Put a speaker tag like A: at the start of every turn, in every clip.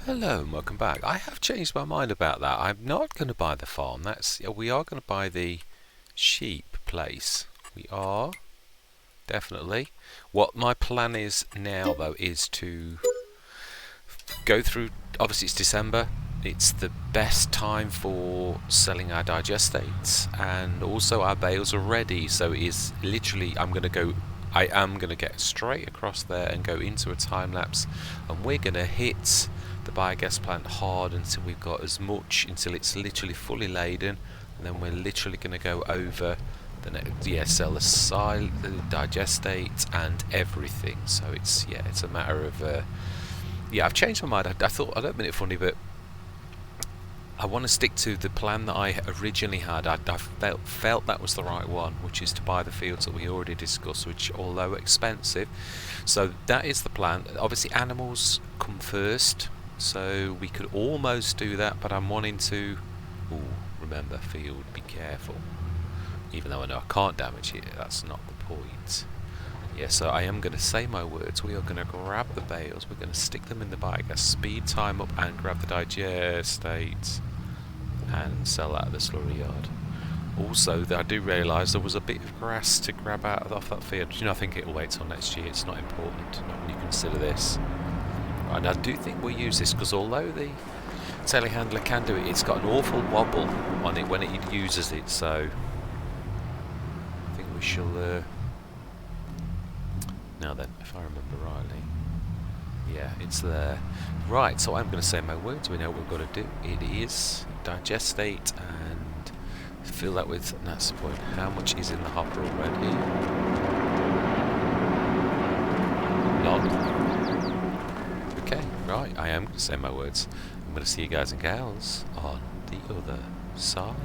A: Hello and welcome back. I have changed my mind about that. I'm not going to buy the farm. We are going to buy the sheep place. We are definitely. What my plan is now, though, is to go through. Obviously, it's December. It's the best time for selling our digestates, and also our bales are ready. So it is literally. I am going to get straight across there and go into a time lapse, and we're going to hit the biogas plant hard until we've got as much, until it's literally fully laden, and then we're literally going to go over the next, sell the digestate and everything. So it's a matter of I've changed my mind. I don't mean it funny, but I want to stick to the plan that I originally had. I felt that was the right one, which is to buy the fields that we already discussed, which, although expensive, so that is the plan. Obviously, animals come first, so we could almost do that, but I'm wanting to. Remember, field, be careful. Even though I know I can't damage it, that's not the point. Yeah, so I am going to say my words. We are going to grab the bales, we're going to stick them in the biogas, speed time up, and grab the digestate and sell that at the slurry yard. Also, I do realise there was a bit of grass to grab off that field. I think it'll wait till next year. It's not important, not when you consider this. Right, and I do think we'll use this, because although the telehandler can do it, it's got an awful wobble on it when it uses it, so I think we shall... Now then, if I remember rightly, yeah, it's there. Right, so I'm going to say my words. We know what we've got to do. It is digestate and fill that with, and that's the point. How much is in the hopper already? None. Okay, right, I am going to say my words. I'm going to see you guys and gals on the other side.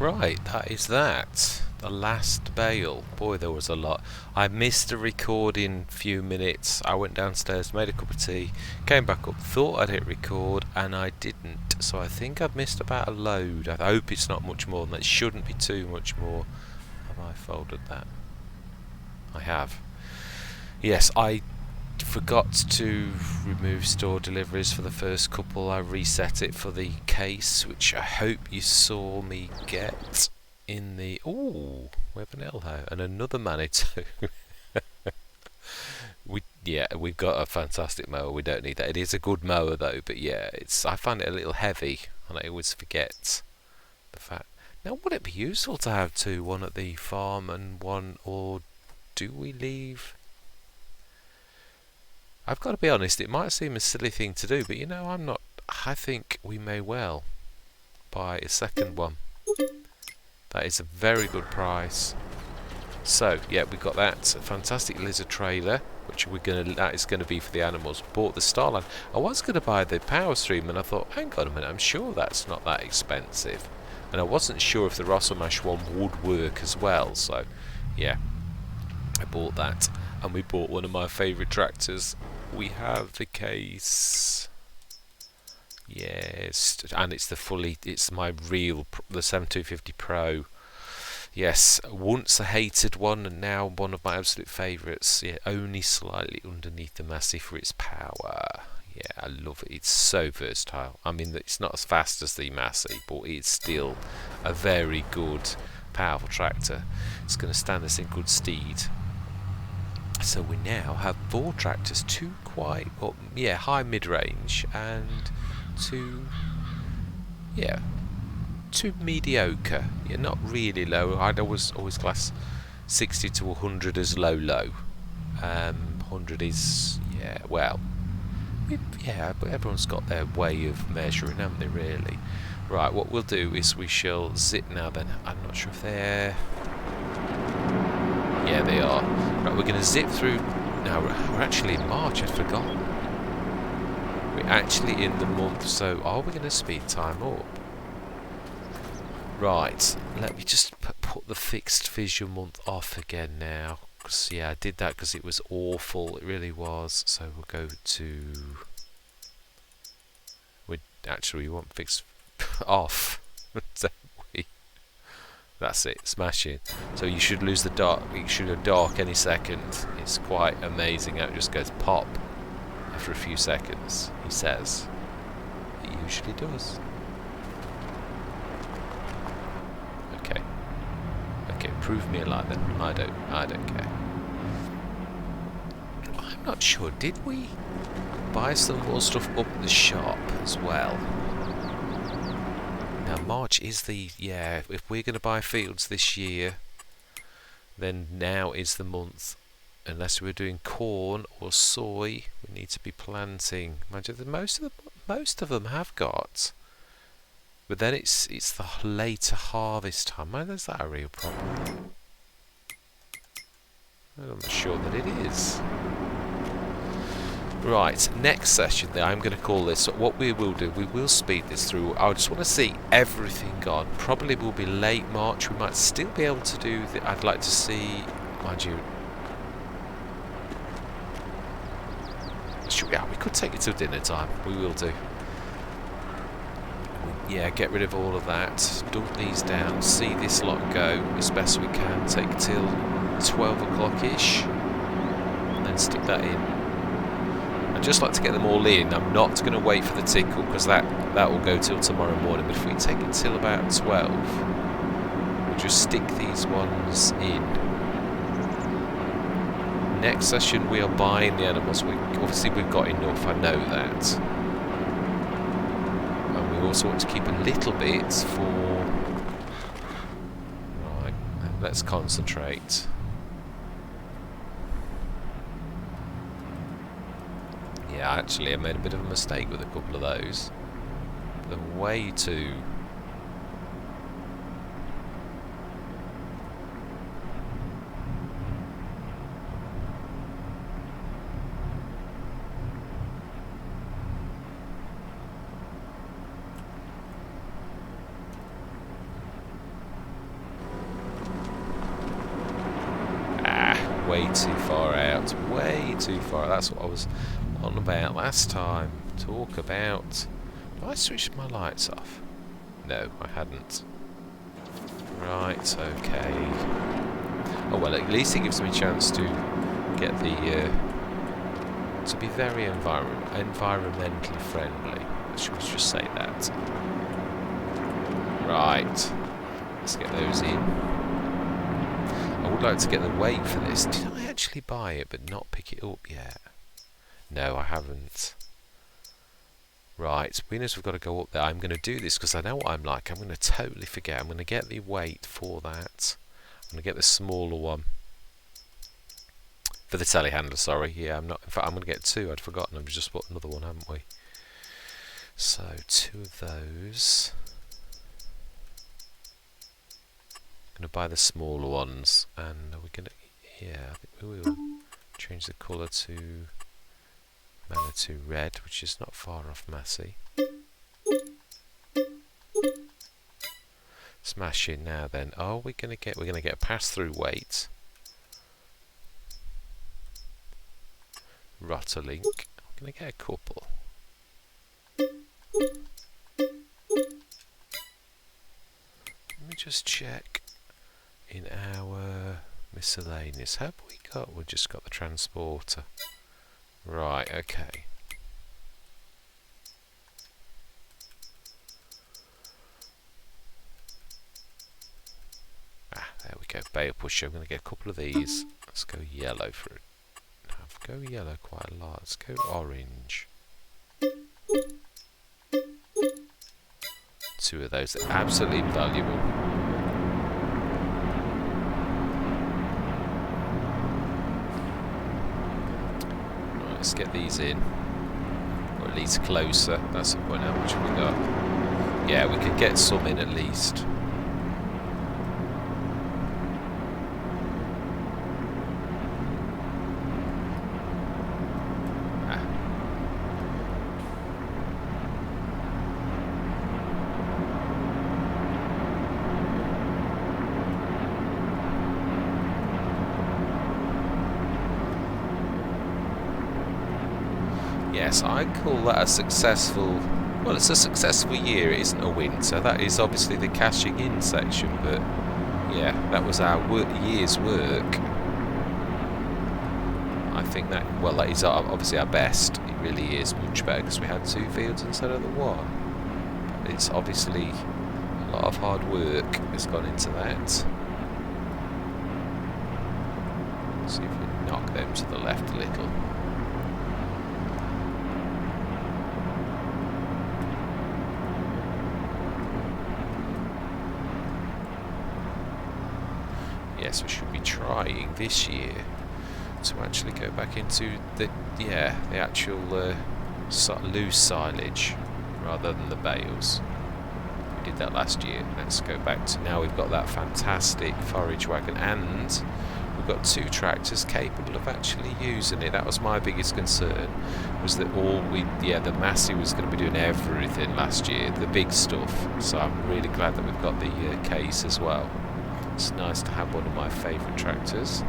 A: Right, that is that. The last bale. Boy, there was a lot. I missed a recording few minutes. I went downstairs, made a cup of tea, came back up, thought I'd hit record, and I didn't. So I think I've missed about a load. I hope it's not much more than that. It shouldn't be too much more. Have I folded that? I have. Yes, I forgot to remove store deliveries for the first couple. I reset it for the case, which I hope you saw me get in the... Ooh, we have an Elho and another Manitou. We've got a fantastic mower. We don't need that. It is a good mower though, but yeah, I find it a little heavy, and I always forget the fact. Now, would it be useful to have two, one at the farm and one, or do we leave? I've got to be honest, it might seem a silly thing to do, but you know, I'm not. I think we may well buy a second one. That is a very good price. So, yeah, we've got that. A fantastic lizard trailer, which that is going to be for the animals. Bought the Starline. I was going to buy the Power Stream, and I thought, hang on a minute, I'm sure that's not that expensive. And I wasn't sure if the Rossomash one would work as well, so, yeah, I bought that. And we bought one of my favourite tractors. We have the case, yes, and it's my real, the 7250 Pro. Yes, once a hated one, and now one of my absolute favourites. Yeah, only slightly underneath the Massey for its power. Yeah, I love it. It's so versatile. I mean, it's not as fast as the Massey, but it's still a very good, powerful tractor. It's going to stand us in good stead. So we now have 4 tractors, 2 quite, high mid-range, and 2 mediocre. Yeah, not really low. I'd always class 60 to 100 as low. 100 is, but everyone's got their way of measuring, haven't they, really? Right, what we'll do is we shall zip now then. I'm not sure if they're... Yeah, they are. Right, we're going to zip through... Now, we're actually in March, I'd forgotten. We're actually in the month, so are we going to speed time up? Right, let me just put the fixed visual month off again now. Because, yeah, I did that because it was awful. It really was. So we'll go to... we want fixed off. That's it, smashing. So you should lose the dark. You should go dark any second. It's quite amazing how it just goes pop after a few seconds. He says it usually does. Okay. Prove me a lie then. I don't care. I'm not sure. Did we buy some more stuff up at the shop as well? Now March is the, if we're going to buy fields this year, then now is the month. Unless we're doing corn or soy, we need to be planting. Mind you, most of them have got, but then it's the later harvest time. Mind, is that a real problem? I'm not sure that it is. Right, next session there, I'm going to call this, what we will do, we will speed this through. I just want to see everything gone. Probably will be late March. We might still be able to do I'd like to see, mind you, we could take it till dinner time. We will do. Yeah, get rid of all of that. Dump these down. See this lot go as best we can. Take till 12 o'clock-ish. And then stick that in. I'd just like to get them all in. I'm not going to wait for the tinkle because that will go till tomorrow morning. But if we take it till about 12, we'll just stick these ones in. Next session we are buying the animals. Obviously we've got enough, I know that. And we also want to keep a little bit for... Right, let's concentrate. Yeah, actually I made a bit of a mistake with a couple of those. They're way too... way too far out. Way too far. That's what I was on about last time. Talk about... Have I switched my lights off? No, I hadn't. Right, okay. Oh well, at least it gives me a chance to get the... to be very environmentally friendly. Should we just say that? Right. Let's get those in. I would like to get the weight for this. Did I actually buy it but not pick it up yet? No, I haven't. Right, being as we've got to go up there, I'm going to do this because I know what I'm like. I'm going to totally forget. I'm going to get the weight for that. I'm going to get the smaller one. For the telehandler, sorry. Yeah, I'm not. In fact, I'm going to get two. I'd forgotten. We've just bought another one, haven't we? So, two of those. I'm going to buy the smaller ones. And we're going to... Yeah, I think we will change the colour to... Manitou red, which is not far off Massey. Smash in now then. Oh, we're gonna get a pass-through weight. Rotor link. I'm gonna get a couple. Let me just check in our miscellaneous. Have we got? We've just got the transporter. Right, okay. Ah, there we go. Bale pusher. I'm going to get a couple of these. Let's go yellow for it. No, go yellow quite a lot. Let's go orange. Two of those are absolutely valuable. Let's get these in, or at least closer. That's the point. How much have we got? Yeah, we could get some in at least. Yes, I call that a successful... Well, it's a successful year. It isn't a win, so that is obviously the cashing in section, but yeah, that was our year's work. I think that, well, that is obviously our best. It really is much better because we had 2 fields instead of the 1. But it's obviously a lot of hard work has gone into that. Let's see if we can knock them to the left a little. Yes, we should be trying this year to actually go back into the actual loose silage rather than the bales. We did that last year. Let's go back to now. We've got that fantastic forage wagon, and we've got 2 tractors capable of actually using it. That was my biggest concern. Was that the Massey was going to be doing everything last year, the big stuff. So I'm really glad that we've got the case as well. It's nice to have one of my favourite tractors.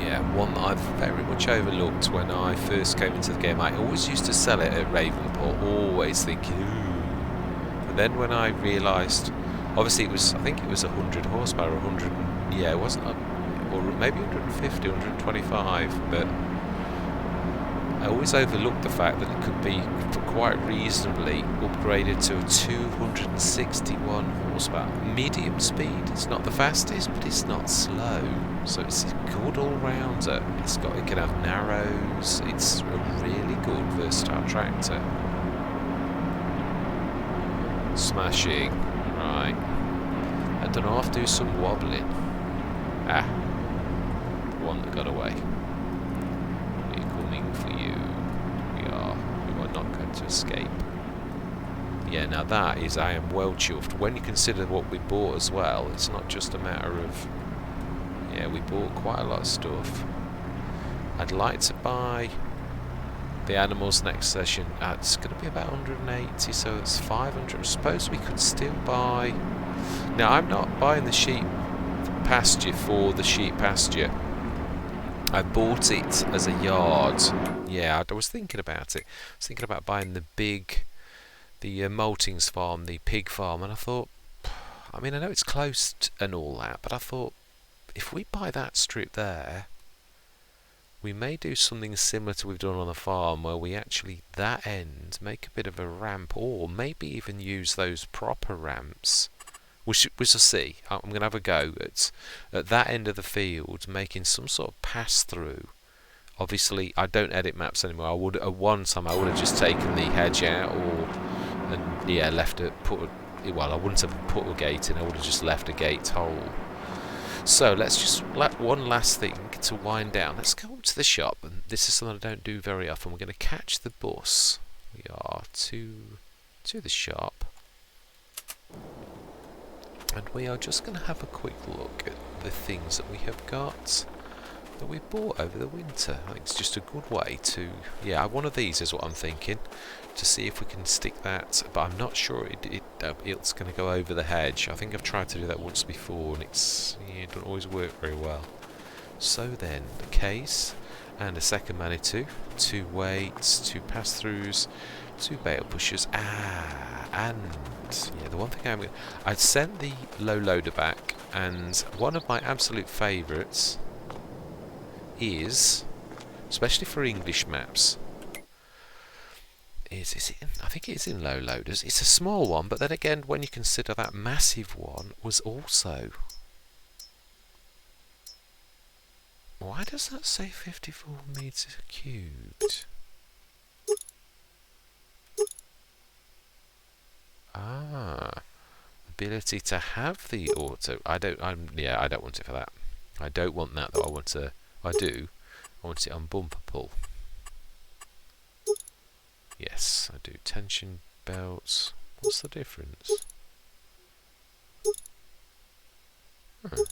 A: Yeah, one that I've very much overlooked when I first came into the game. I always used to sell it at Ravenport, always thinking, ooh. But then when I realised, obviously I think it was 100 horsepower, 100, yeah, it wasn't, or maybe 150, 125, but I always overlooked the fact that it could be quite reasonably upgraded to a 261 horsepower. Medium speed, it's not the fastest, but it's not slow. So it's a good all-rounder. It can have narrows. It's a really good, versatile tractor. Smashing. Right. I don't know, I have to do some wobbling. Ah. One that got away. For you, we are not going to escape. Yeah, now that is, I am well chuffed. When you consider what we bought as well, it's not just a matter of, yeah, we bought quite a lot of stuff. I'd like to buy the animals next session. It's going to be about 180, so it's 500. I suppose we could still buy. Now, I'm not buying the sheep pasture for the sheep pasture. I bought it as a yard. Yeah, I was thinking about it. I was thinking about buying the Maltings farm, the pig farm, and I thought, I mean, I know it's close and all that, but I thought, if we buy that strip there, we may do something similar to what we've done on the farm, where we actually, that end, make a bit of a ramp, or maybe even use those proper ramps. We shall see. I'm going to have a go at that end of the field, making some sort of pass-through. Obviously, I don't edit maps anymore. I would at one time I would have just taken the hedge out, left it. Well, I wouldn't have put a gate in. I would have just left a gate hole. So let's just one last thing to wind down. Let's go up to the shop, and this is something I don't do very often. We're going to catch the bus. We are to the shop. And we are just going to have a quick look at the things that we have got that we bought over the winter. I think it's just a good way to... Yeah, one of these is what I'm thinking, to see if we can stick that, but I'm not sure it's going to go over the hedge. I think I've tried to do that once before, and it doesn't always work very well. So then, the case, and a second Manitou, 2 weights, 2 pass-throughs, 2 bale pushers, and... Yeah, the one thing I'd sent the low loader back, and one of my absolute favourites is, especially for English maps, I think it is in low loaders. It's a small one, but then again, when you consider that massive one was also... Why does that say 54 metres cubed? Ability to have the auto. I don't want it for that. I don't want that though. I want it on bumper pull. Yes, I do. Tension belts. What's the difference?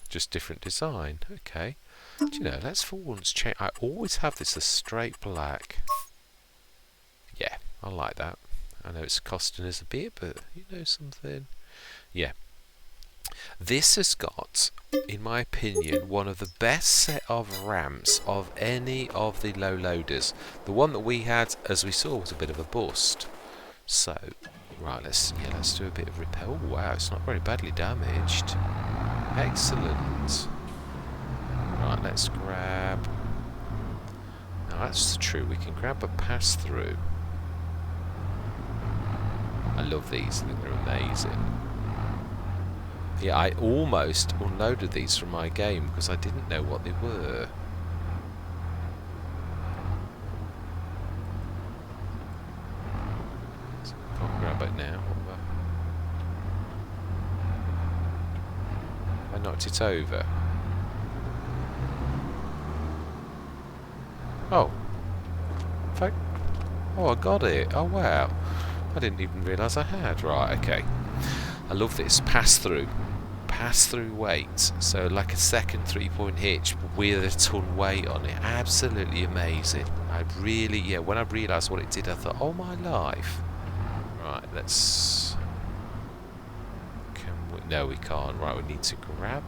A: Just different design. Okay. Do you know, let's for once check. I always have this as straight black. Yeah, I like that. I know it's costing us a bit, but you know something. Yeah. This has got, in my opinion, one of the best set of ramps of any of the low loaders. The one that we had, as we saw, was a bit of a bust. So, right, let's do a bit of repair. Oh wow, it's not very badly damaged. Excellent. Right, let's grab... Now that's true, we can grab a pass through. I love these, I think they're amazing. Yeah, I almost unloaded these from my game because I didn't know what they were. So I can't grab it now. I knocked it over. Oh. Oh, I got it. Oh, wow. I didn't even realise I had. Right, okay. I love this. Pass-through. Pass-through weight. So like a second 3-point hitch with a ton weight on it. Absolutely amazing. When I realised what it did, I thought, oh my life. Right, let's... No, we can't. Right, we need to grab...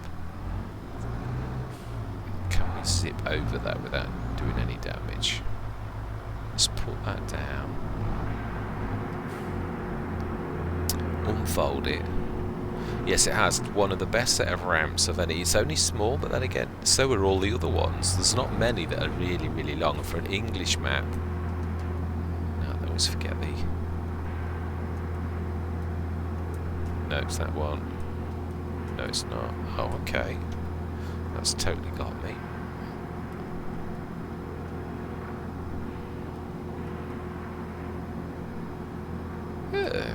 A: Can we zip over that without doing any damage? Let's put that down. Unfold it. Yes, it has one of the best set of ramps of any. It's only small, but then again, so are all the other ones. There's not many that are really, really long for an English map. No, I always forget the... No, it's that one. No, it's not. Oh, okay. That's totally got me. Yeah.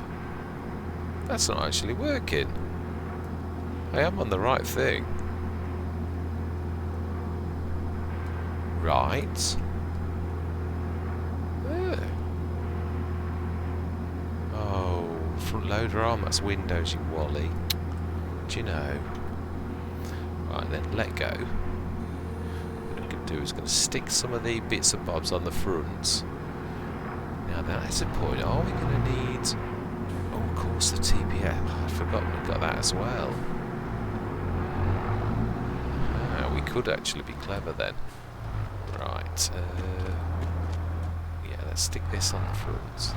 A: That's not actually working. I am on the right thing. Right. Yeah. Oh, front loader arm, that's Windows, you wally. Do you know? Right, then let go. What I'm going to do is going to stick some of the bits and bobs on the front. Now that's a point. Are we going to need... Oh, of course, the TPF. Oh, I'd forgotten we've got that as well. could actually be clever then. Right. Yeah, let's stick this on the front.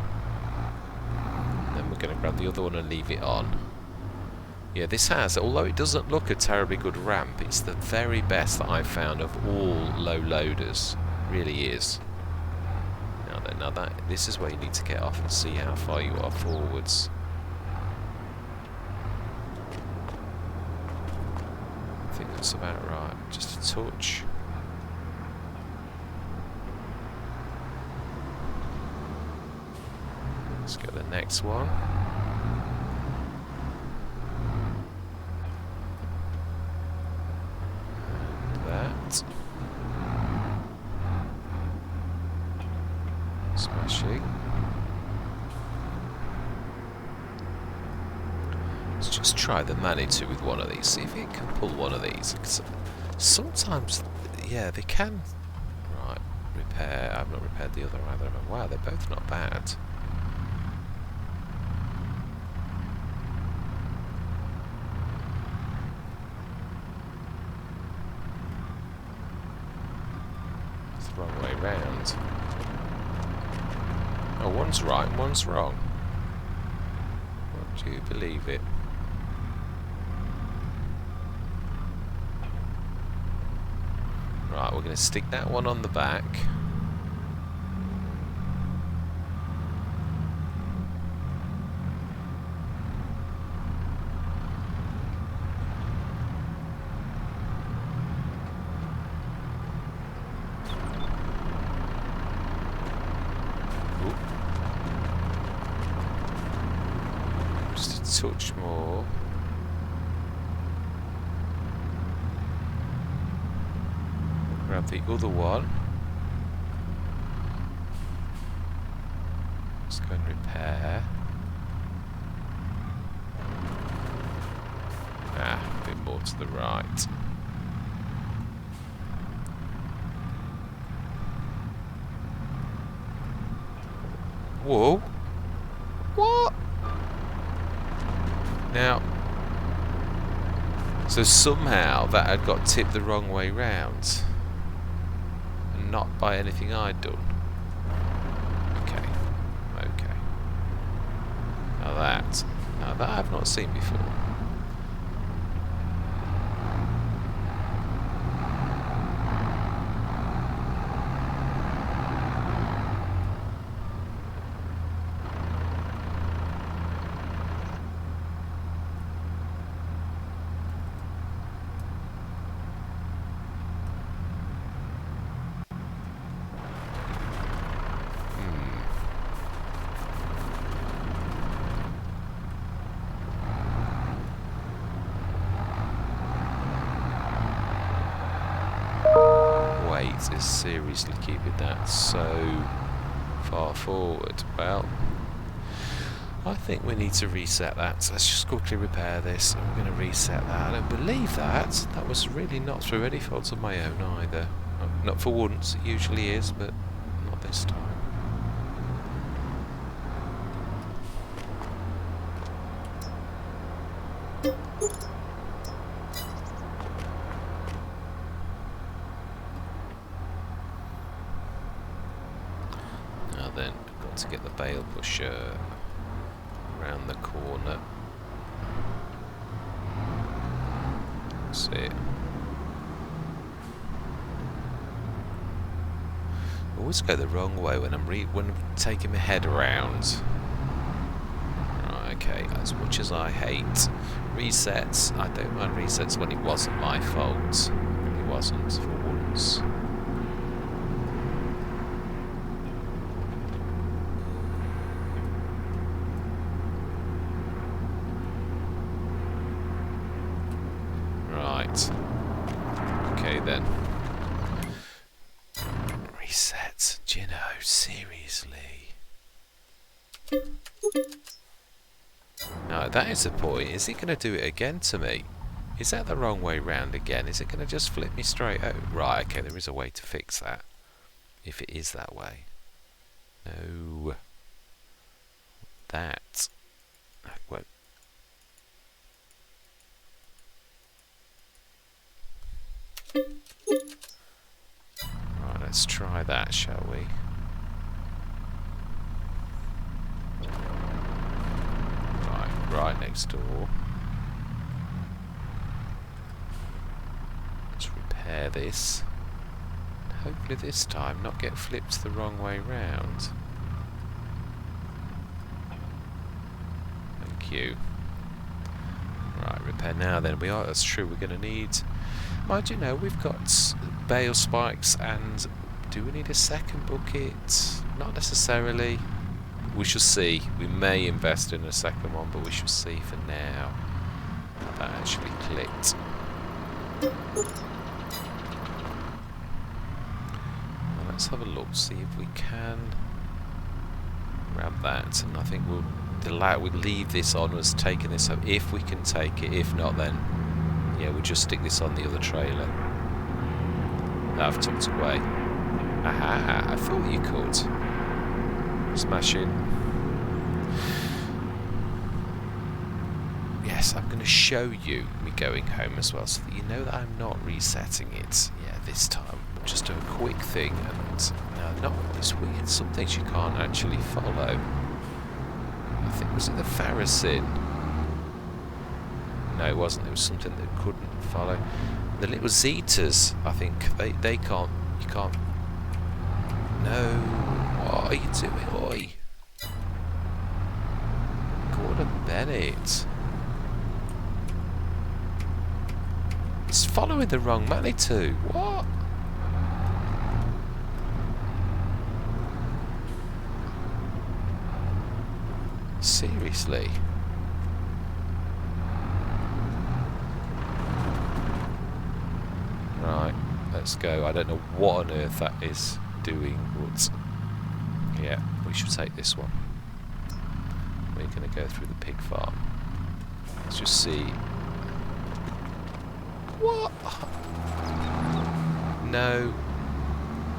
A: And then we're going to grab the other one and leave it on. Yeah, this has, although it doesn't look a terribly good ramp, it's the very best that I've found of all low loaders. It really is. Now then, this is where you need to get off and see how far you are forwards. I think that's about right. Just a touch. Let's get the next one. And that. Smashing. Let's just try the Manitou with one of these, see if it can pull one of these. Sometimes, yeah, they can. Right, repair. I've not repaired the other either. Wow, they're both not bad. It's the wrong way round. Oh, one's right and one's wrong. Would you believe it? Right, we're going to stick that one on the back. Ooh. Just a touch more. Grab the other one. Let's go and repair. Ah, a bit more to the right. Whoa! What? Now, so somehow that had got tipped the wrong way round. Not by anything I'd done. Okay. Okay. Now that I've not seen before. Is seriously keeping that so far forward. Well, I think we need to reset that. So let's just quickly repair this. I'm going to reset that. I don't believe that. That was really not through any fault of my own either. Not for once, it usually is, but not this time. Then we've got to get the bale pusher around the corner. That's it. I always go the wrong way when I'm taking my head around. Right, okay, as much as I hate resets, I don't mind resets when it wasn't my fault. It really wasn't for once. Okay then. Reset, Gino, seriously. No, that is the point. Is it going to do it again to me? Is that the wrong way round again? Is it going to just flip me straight out? Right, okay, there is a way to fix that. If it is that way. No. That. What? Let's try that, shall we? Right next door. Let's repair this. Hopefully this time not get flipped the wrong way round. Thank you. Right, repair now then. That's true, we're going to need... Mind you know, we've got bale spikes, and do we need a second bucket? Not necessarily. We shall see. We may invest in a second one, but we shall see for now. That actually clicked. Let's have a look, see if we can grab that, and I think we'll leave this on as taking this up if we can take it. If not, then yeah, we'll just stick this on the other trailer that I've tucked away. Aha, I thought you could. Smash it. Yes, I'm going to show you me going home as well, so that you know that I'm not resetting it. Yeah, this time we'll just do a quick thing, and no, it's weird. Some things you can't actually follow. I think, was it the Pharisin? No, it wasn't. It was something that couldn't follow. The little Zetas, I think they can't. You can't. No. What are you doing, oi? Gordon Bennett. It's following the wrong Manitou. What? Seriously? Right, let's go. I don't know what on earth that is doing, but yeah, we should take this one. We're going to go through the pig farm. Let's just see. What? No,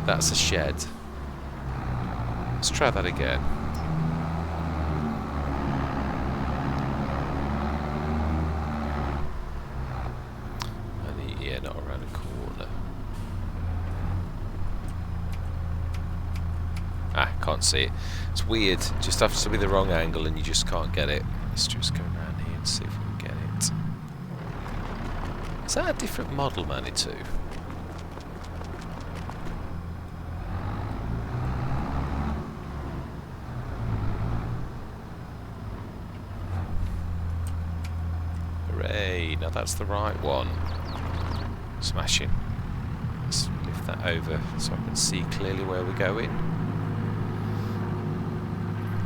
A: that's a shed. Let's try that again. And yeah, not around the corner. Ah, can't see it. It's weird. Just has to be the wrong angle and you just can't get it. Let's just go around here and see if we can get it. Is that a different model Manitou? Hooray! Now that's the right one. Smashing. Let's lift that over so I can see clearly where we're going.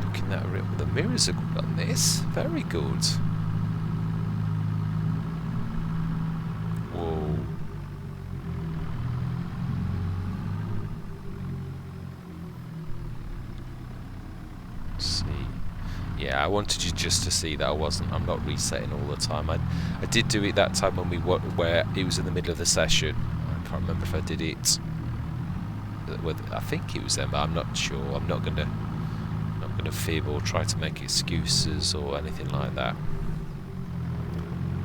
A: Looking at it, the mirrors are good on this. Very good. Whoa. See. Yeah, I wanted you just to see that I'm not resetting all the time. I did do it that time when where it was in the middle of the session. I can't remember if I did it. I think it was then, but I'm not sure. I'm not gonna fib or try to make excuses or anything like that.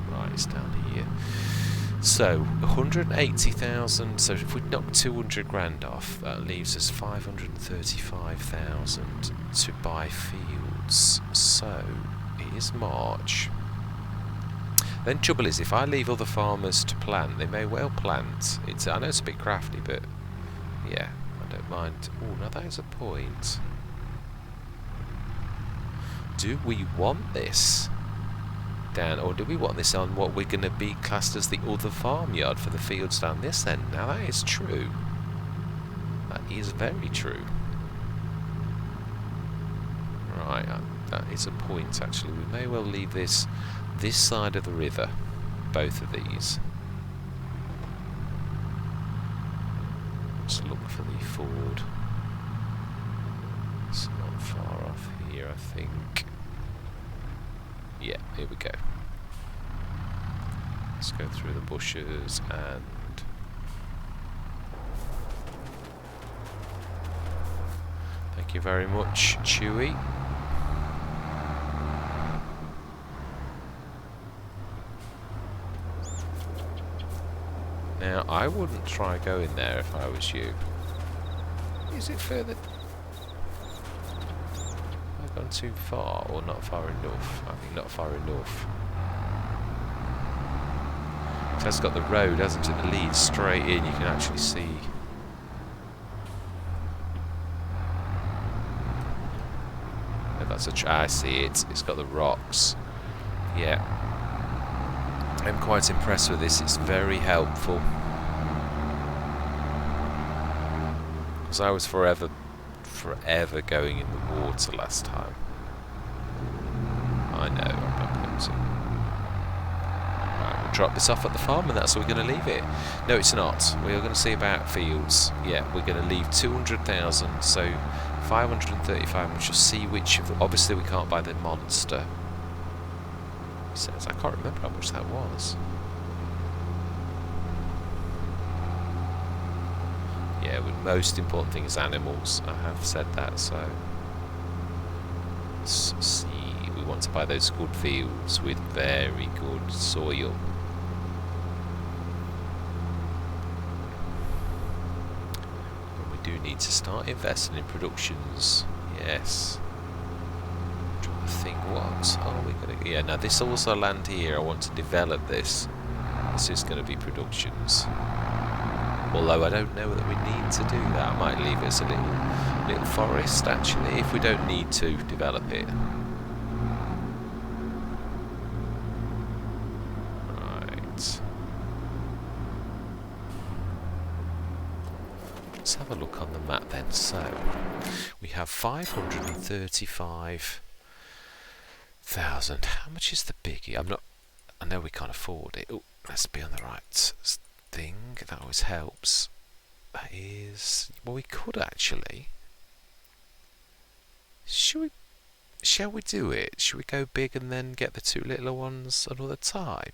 A: Right, it's down here. So 180,000. So if we knock 200 grand off, that leaves us 535,000 to buy fields. So it is March. Then trouble is, if I leave other farmers to plant, they may well plant. I know it's a bit crafty, but yeah, I don't mind. Oh, now that is a point. Do we want this down, or do we want this on what we're going to be classed as the other farmyard for the fields down this end? Now that is true. That is very true. Right, that is a point actually. We may well leave this side of the river, both of these. Let's look for the ford. It's not far off here, I think. Yeah, here we go. Let's go through the bushes and thank you very much, Chewy. Now, I wouldn't try going there if I was you. Is it further? Have I gone too far or not far enough? I think not far enough. It has got the road, hasn't it? The lead straight in. You can actually see. Oh, that's I see it. It's got the rocks. Yeah. I'm quite impressed with this. It's very helpful. Because I was forever going in the water last time. I know, I'm not going to. Right, we'll drop this off at the farm and that's how we're going to leave it. No, it's not. We are going to see about fields. Yeah, we're going to leave 200,000, so 535. We shall see which of. Obviously, we can't buy the monster. He says, I can't remember how much that was. Yeah, the most important thing is animals. I have said that, so let's see. We want to buy those good fields with very good soil. And we do need to start investing in productions. Yes. I'm trying to think, what are we going to... Yeah, now this also land here, I want to develop this. This is going to be productions. Although I don't know that we need to do that. I might leave it as a little forest, actually, if we don't need to develop it. Right. Let's have a look on the map then. So, we have 535,000. How much is the biggie? I know we can't afford it. Oh, let's be on the right thing. That always helps. That is, well, we could actually. Shall we do it? Should we go big and then get the two littler ones another time?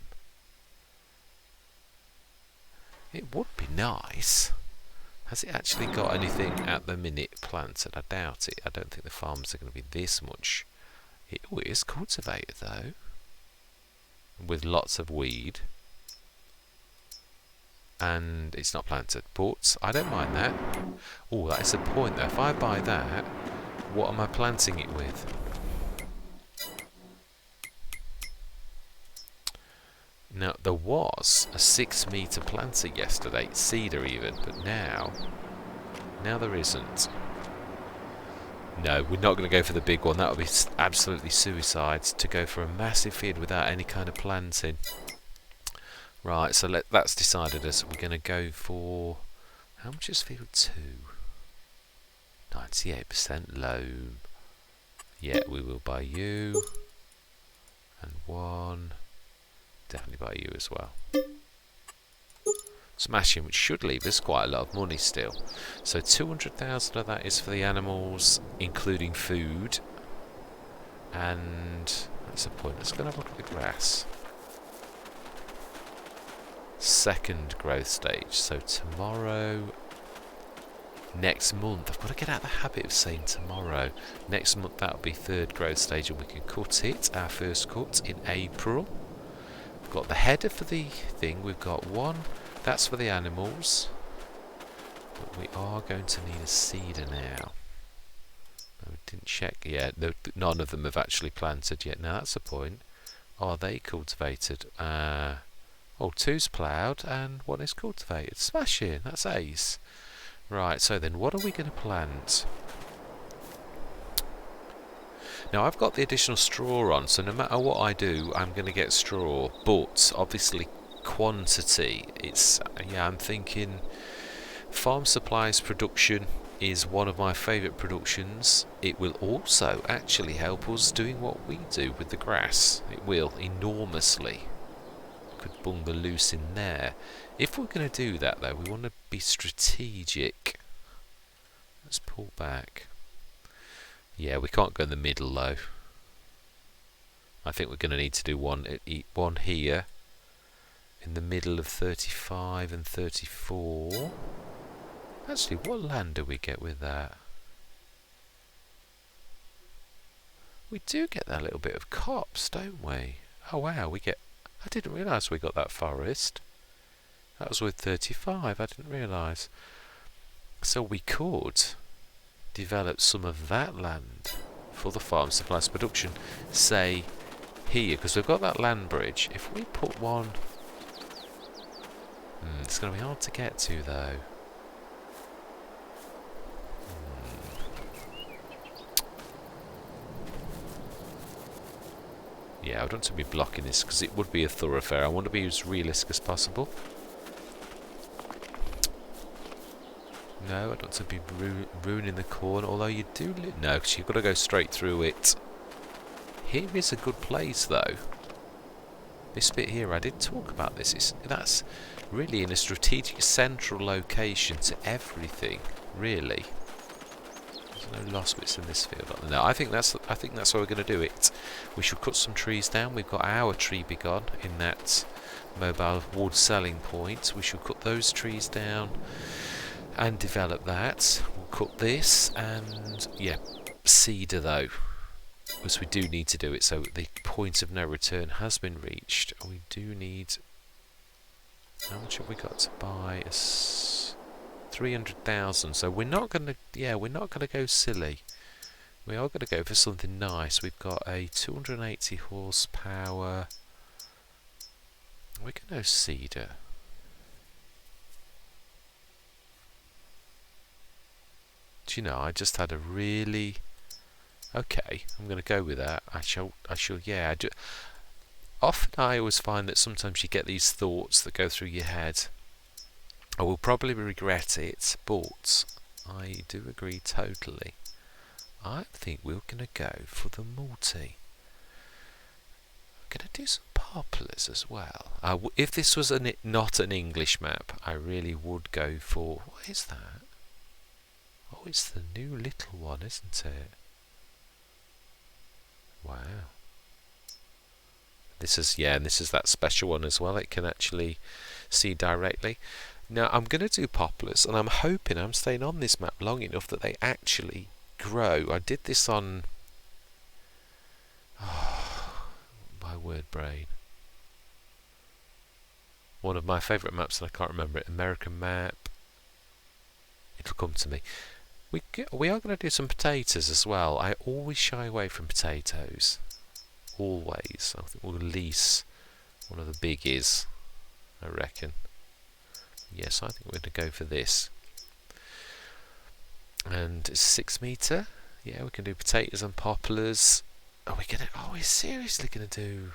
A: It would be nice. Has it actually got anything at the minute planted? I doubt it. I don't think the farms are going to be this much. It is cultivated though, with lots of weed. And it's not planted, but I don't mind that. Oh, that is the point though. If I buy that, what am I planting it with? Now, there was a 6-metre planter yesterday, cedar even, but now there isn't. No, we're not going to go for the big one. That would be absolutely suicide to go for a massive field without any kind of planting. Right, so that's decided us. We're going to go for... How much is field 2? 98% loam. Yeah, we will buy you. And 1. Definitely buy you as well. Smashing, which should leave us quite a lot of money still. So 200,000 of that is for the animals, including food. And that's the point. Let's go and have a look at the grass. Second growth stage. So tomorrow, next month, I've got to get out of the habit of saying tomorrow. Next month that'll be third growth stage and we can cut it, our first cut in April. We've got the header for the thing, we've got one, that's for the animals. But we are going to need a seeder now. No, we didn't check, yeah, no, none of them have actually planted yet. Now that's the point. Are they cultivated? Oh, 2's ploughed and 1 is cultivated. Smashing, that's ace. Right, so then what are we going to plant? Now I've got the additional straw on, so no matter what I do, I'm going to get straw. But obviously quantity, I'm thinking farm supplies production is one of my favourite productions. It will also actually help us doing what we do with the grass. It will, enormously. Could bung the loose in there. If we're going to do that though, we want to be strategic. Let's pull back. Yeah, we can't go in the middle though. I think we're going to need to do one here in the middle of 35 and 34. Actually, what land do we get with that? We do get that little bit of copse, don't we? Oh wow, we get... I didn't realise we got that forest. That was with 35, I didn't realise. So we could develop some of that land for the farm supplies production, say here, because we've got that land bridge. If we put one, it's going to be hard to get to though. Yeah, I don't want to be blocking this because it would be a thoroughfare. I want to be as realistic as possible. No, I don't want to be ruining the corner, although you do... No, because you've got to go straight through it. Here is a good place, though. This bit here, I did talk about this. That's really in a strategic central location to everything, really. There's no lost bits in this field. No, I think that's where we're going to do it. We should cut some trees down. We've got our tree begun in that mobile wood selling point. We should cut those trees down and develop that. We'll cut this and yeah, cedar though, because we do need to do it. So the point of no return has been reached. We do need. How much have we got to buy? 300,000. So we're not going to. Yeah, we're not going to go silly. We are going to go for something nice. We've got a 280 horsepower. We're going to go cedar. Do you know, I just had a really... Okay, I'm going to go with that. I shall, yeah. Often I always find that sometimes you get these thoughts that go through your head. I will probably regret it, but I do agree totally. I think we're going to go for the multi. I'm going to do some poplars as well. If this was not an English map, I really would go for... What is that? Oh, it's the new little one, isn't it? Wow. This is, yeah, and this is that special one as well. It can actually see directly. Now, I'm going to do poplars, and I'm hoping I'm staying on this map long enough that they actually grow. I did this on... Oh, my word brain. One of my favourite maps, and I can't remember it. American map. It'll come to me. We are going to do some potatoes as well. I always shy away from potatoes. Always. I think we'll lease one of the biggies, I reckon. Yes, I think we're going to go for this. And it's 6 metre. Yeah, we can do potatoes and poplars. Are we going to... Oh, we're seriously going to do...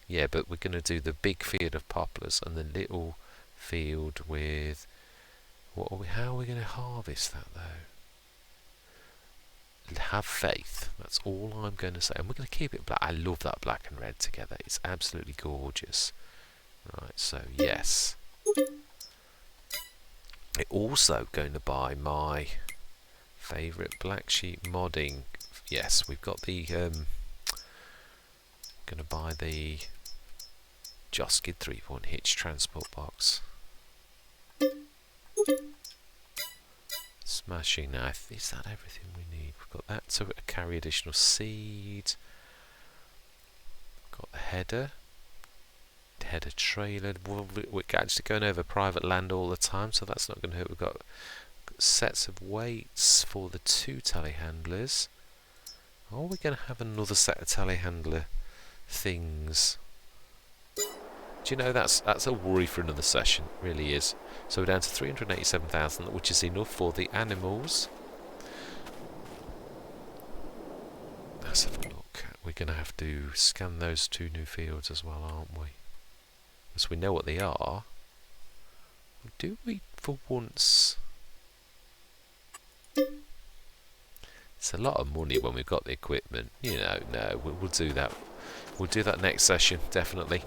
A: Yeah, but we're going to do the big field of poplars and the little field with... How are we going to harvest that though? Have faith. That's all I'm going to say. And we're going to keep it black. I love that black and red together. It's absolutely gorgeous. Right, so yes. I'm also going to buy my favourite black sheep modding. Yes, we've got the... going to buy the Joskid 3-point hitch transport box. Smashing knife. Is that everything we need? We've got that to carry additional seed. Got the header. Header trailer. We're actually going over private land all the time, so that's not going to hurt. We've got sets of weights for the 2 telehandlers. Are we going to have another set of telehandler things? Do you know, that's a worry for another session, it really is. So we're down to 387,000, which is enough for the animals. Let's have a look. We're going to have to scan those 2 new fields as well, aren't we? Because we know what they are. Do we, for once... It's a lot of money when we've got the equipment. You know, no, we'll do that. We'll do that next session, definitely.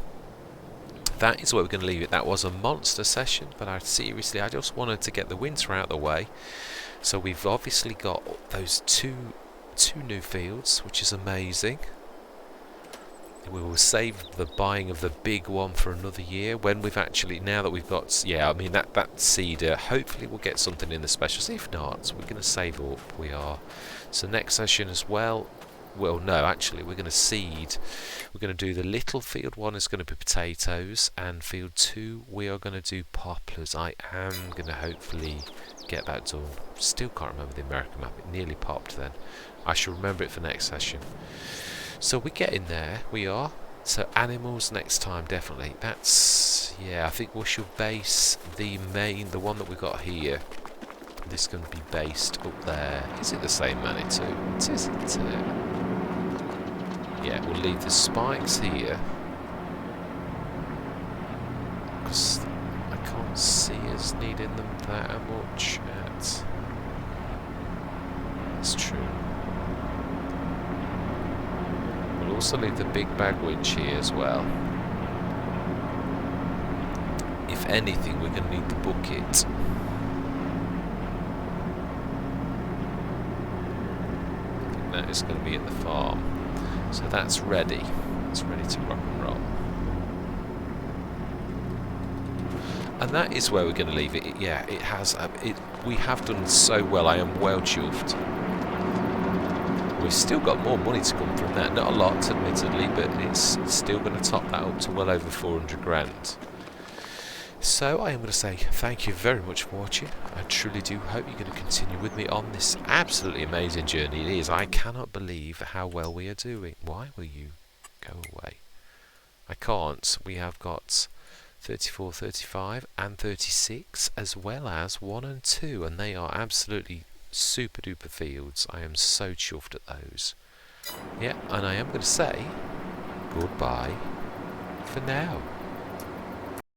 A: That is where we're going to leave it. That was a monster session, but I just wanted to get the winter out of the way. So we've obviously got those two new fields, which is amazing. We will save the buying of the big one for another year when we've actually, now that we've got, yeah, I mean that cedar, hopefully we'll get something in the specials. If not, we're going to save up, we are. So next session as well, well, no, actually, we're going to seed. We're going to do the little field 1 is going to be potatoes, and field 2 we are going to do poplars. I am going to hopefully get that done. Still can't remember the American map. It nearly popped then. I shall remember it for next session. So we're getting there. We are. So animals next time, definitely. That's, yeah, I think we shall base the one that we got here. This is going to be based up there. Is it the same Manitou? It is, isn't it? Yeah, we'll leave the spikes here, because I can't see us needing them that much yet. That's true. We'll also leave the big bag winch here as well. If anything, we're going to need the bucket. I think that is going to be at the farm. So that's ready. It's ready to rock and roll. And that is where we're going to leave it. Yeah, it has. We have done so well. I am well chuffed. We've still got more money to come from that. Not a lot, admittedly, but it's still going to top that up to well over 400 grand. So I am going to say thank you very much for watching. I truly do hope you're going to continue with me on this absolutely amazing journey it is. I cannot believe how well we are doing. Why will you go away? I can't. We have got 34, 35 and 36, as well as 1 and 2, and they are absolutely super duper fields. I am so chuffed at those. Yeah, and I am going to say goodbye for now.